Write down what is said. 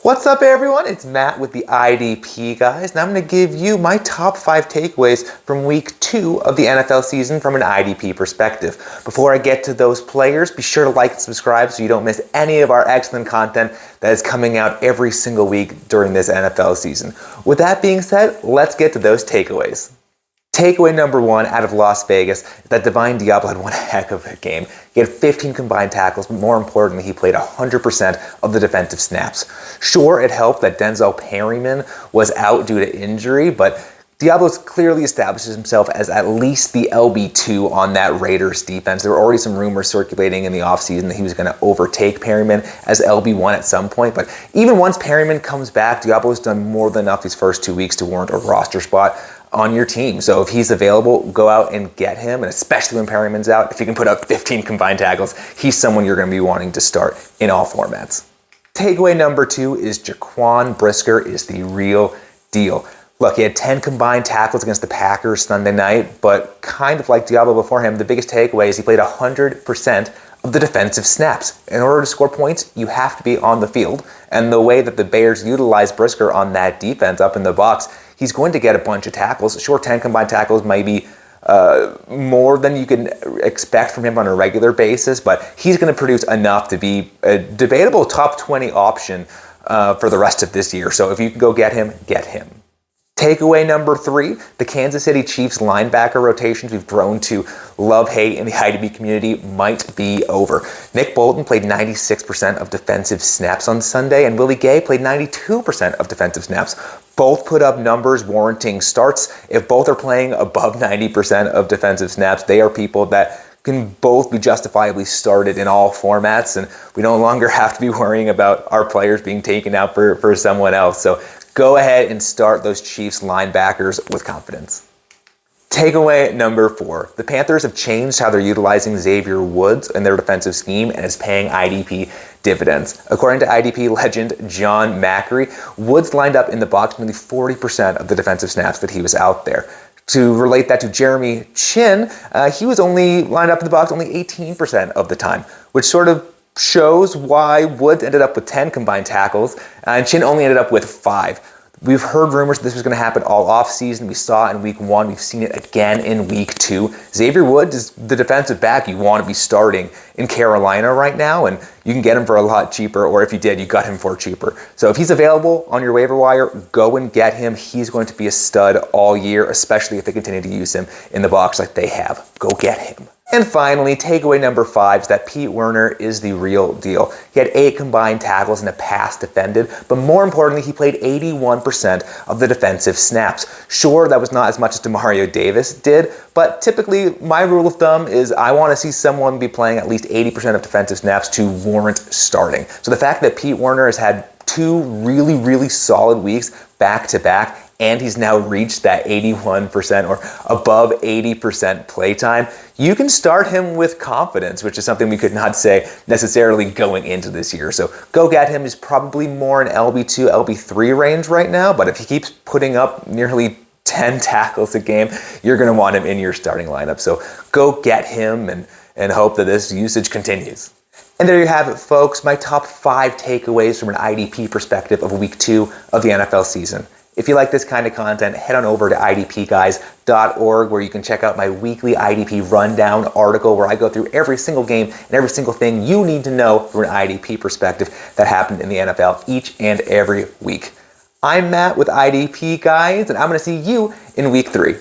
What's up, everyone? It's Matt with the IDP Guys, and I'm going to give you my top 5 takeaways from week 2 of the NFL season from an IDP perspective. Before I get to those players, be sure to like and subscribe so you don't miss any of our excellent content that is coming out every single week during this NFL season. With that being said, let's get to those takeaways. Takeaway number 1 out of Las Vegas is that Divine Deablo had one heck of a game. He had 15 combined tackles, but more importantly, he played 100% of the defensive snaps. Sure, it helped that Denzel Perryman was out due to injury, but Deablo clearly establishes himself as at least the LB2 on that Raiders defense. There were already some rumors circulating in the offseason that he was going to overtake Perryman as LB1 at some point, but even once Perryman comes back, Deablo's done more than enough these first 2 weeks to warrant a roster spot on your team. So if he's available, go out and get him, and especially when Perryman's out, if he can put up 15 combined tackles, he's someone you're going to be wanting to start in all formats. Takeaway number 2 is Jaquan Brisker is the real deal. Look, he had 10 combined tackles against the Packers Sunday night, but kind of like Deablo before him, the biggest takeaway is he played 100% of the defensive snaps. In order to score points, you have to be on the field, and the way that the Bears utilize Brisker on that defense up in the box, he's going to get a bunch of tackles. Sure, 10 combined tackles might be more than you can expect from him on a regular basis, but he's going to produce enough to be a debatable top 20 option for the rest of this year. So if you can go get him, get him. Takeaway number 3, the Kansas City Chiefs linebacker rotations we've grown to love-hate in the IDP community might be over. Nick Bolton played 96% of defensive snaps on Sunday, and Willie Gay played 92% of defensive snaps. Both put up numbers warranting starts. If both are playing above 90% of defensive snaps, they are people that can both be justifiably started in all formats, and we no longer have to be worrying about our players being taken out for someone else. So go ahead and start those Chiefs linebackers with confidence. Takeaway number 4. The Panthers have changed how they're utilizing Xavier Woods in their defensive scheme, and is paying IDP dividends. According to IDP legend John Macri, Woods lined up in the box nearly 40% of the defensive snaps that he was out there. To relate that to Jeremy Chin, he was only lined up in the box only 18% of the time, which sort of shows why Woods ended up with 10 combined tackles, and Chin only ended up with 5. We've heard rumors this was going to happen all offseason. We saw it in week 1. We've seen it again in week 2. Xavier Woods is the defensive back you want to be starting in Carolina right now, and you can get him for a lot cheaper, or if you did, you got him for cheaper. So if he's available on your waiver wire, go and get him. He's going to be a stud all year, especially if they continue to use him in the box like they have. Go get him. And finally, takeaway number 5 is that Pete Werner is the real deal. He had 8 combined tackles and a pass defended, but more importantly, he played 81% of the defensive snaps. Sure, that was not as much as Demario Davis did, but typically my rule of thumb is I want to see someone be playing at least 80% of defensive snaps to warrant starting. So the fact that Pete Werner has had 2 really, really solid weeks back to back, and he's now reached that 81% or above 80% playtime, you can start him with confidence, which is something we could not say necessarily going into this year. So go get him. He's probably more in LB2, LB3 range right now, but if he keeps putting up nearly 10 tackles a game, you're going to want him in your starting lineup. So go get him and hope that this usage continues. And there you have it, folks, my top 5 takeaways from an IDP perspective of week 2 of the NFL season. If you like this kind of content, head on over to idpguys.org, where you can check out my weekly IDP rundown article where I go through every single game and every single thing you need to know from an IDP perspective that happened in the NFL each and every week. I'm Matt with IDP Guys, and I'm going to see you in week 3.